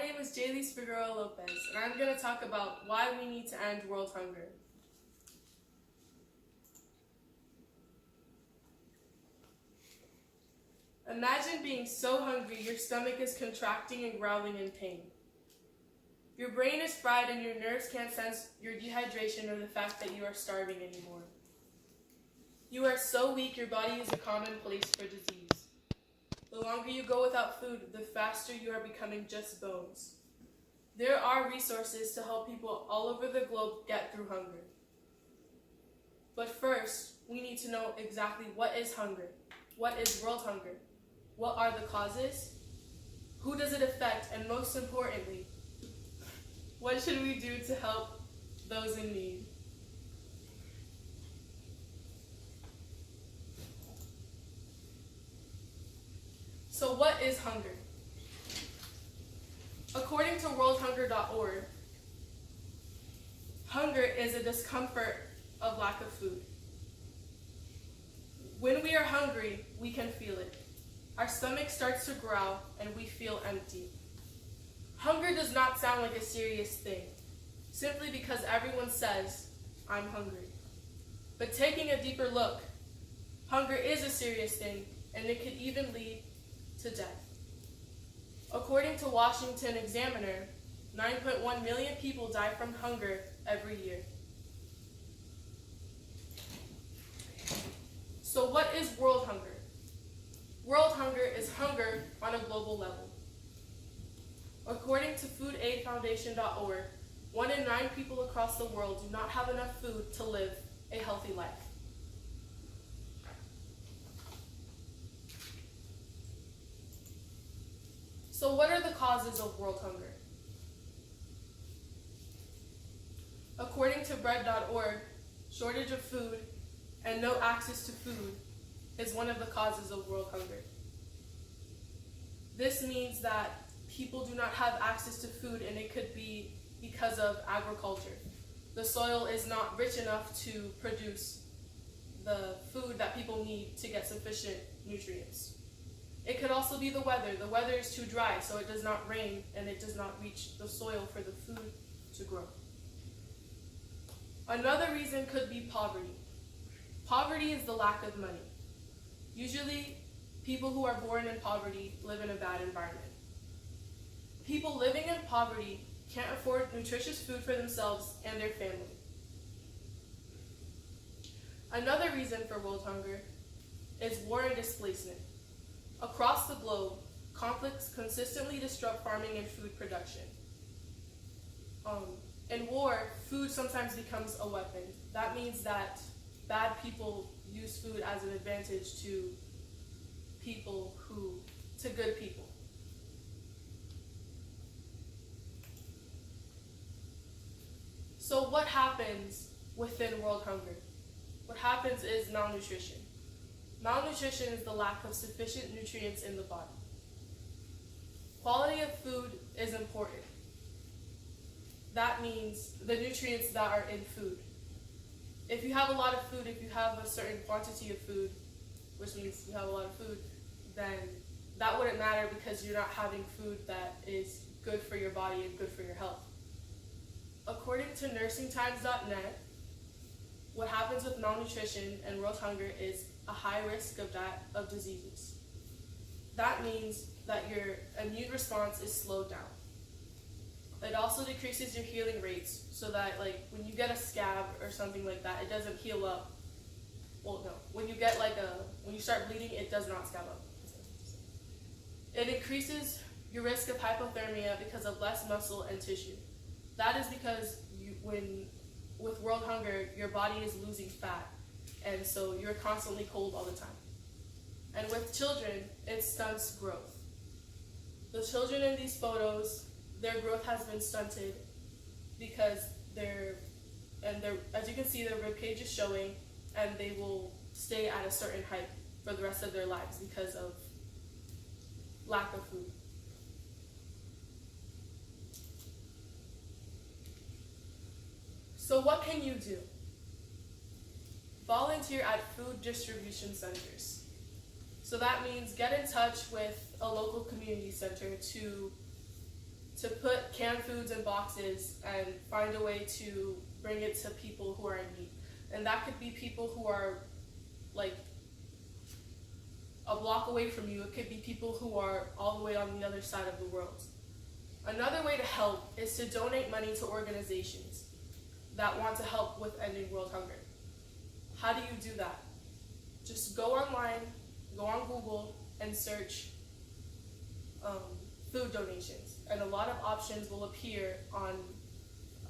name is Jaylis Figueroa Lopez, and I'm going to talk about why we need to end world hunger. Imagine being so hungry your stomach is contracting and growling in pain. Your brain is fried and your nerves can't sense your dehydration or the fact that you are starving anymore. You are so weak your body is a common place for disease. The longer you go without food, the faster you are becoming just bones. There are resources to help people all over the globe get through hunger. But first, we need to know exactly what is hunger. What is world hunger? What are the causes? Who does it affect? And most importantly, what should we do to help those in need? So what is hunger? According to worldhunger.org, hunger is a discomfort of lack of food. When we are hungry, we can feel it. Our stomach starts to growl and we feel empty. Hunger does not sound like a serious thing, simply because everyone says, "I'm hungry." But taking a deeper look, hunger is a serious thing, and it could even lead to death. According to Washington Examiner, 9.1 million people die from hunger every year. So what is world hunger? World hunger is hunger on a global level. According to foodaidfoundation.org, 1 in 9 people across the world do not have enough food to live a healthy life. So what are the causes of world hunger? According to bread.org, shortage of food and no access to food is one of the causes of world hunger. This means that people do not have access to food, and it could be because of agriculture. The soil is not rich enough to produce the food that people need to get sufficient nutrients. It could also be the weather. The weather is too dry, so it does not rain and it does not reach the soil for the food to grow. Another reason could be poverty. Poverty is the lack of money. Usually, people who are born in poverty live in a bad environment. People living in poverty can't afford nutritious food for themselves and their family. Another reason for world hunger is war and displacement. Across the globe, conflicts consistently disrupt farming and food production. In war, food sometimes becomes a weapon. That means that bad people use food as an advantage to good people. So what happens within world hunger? What happens is malnutrition. Malnutrition is the lack of sufficient nutrients in the body. Quality of food is important. That means the nutrients that are in food. If you have a lot of food, if you have a certain quantity of food, which means you have a lot of food, then that wouldn't matter because you're not having food that is good for your body and good for your health. According to nursingtimes.net, what happens with malnutrition and world hunger is a high risk of diseases. That means that your immune response is slowed down. It also decreases your healing rates so that when you get a scab or something like that, it doesn't heal up. Well, no. When you start bleeding, it does not scab up. It increases your risk of hypothermia because of less muscle and tissue. That is because with world hunger, your body is losing fat, and so you're constantly cold all the time. And with children, it stunts growth. The children in these photos, their growth has been stunted because as you can see, their rib cage is showing, and they will stay at a certain height for the rest of their lives because of lack of food. So what can you do? Volunteer at food distribution centers. So that means get in touch with a local community center to to put canned foods in boxes and find a way to bring it to people who are in need. And that could be people who are like a block away from you. It could be people who are all the way on the other side of the world. Another way to help is to donate money to organizations that want to help with ending world hunger. How do you do that? Just go online, go on Google, and search food donations. And a lot of options will appear on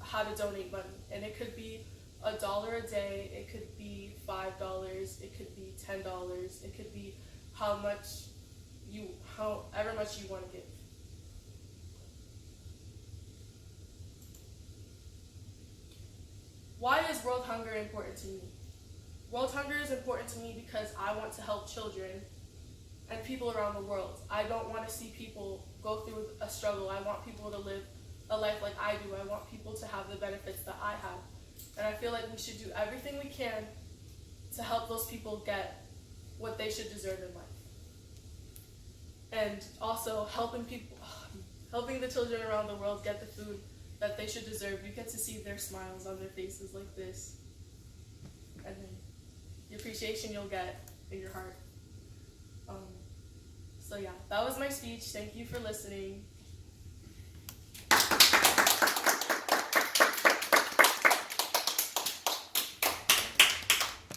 how to donate money. And it could be $1 a day, it could be $5, it could be $10, it could be however much you want to give. Why is world hunger important to me? World hunger is important to me because I want to help children and people around the world. I don't want to see people go through a struggle. I want people to live a life like I do. I want people to have the benefits that I have. And I feel like we should do everything we can to help those people get what they should deserve in life. And also helping the children around the world get the food that they should deserve. You get to see their smiles on their faces like this. And then the appreciation you'll get in your heart. So yeah, that was my speech. Thank you for listening.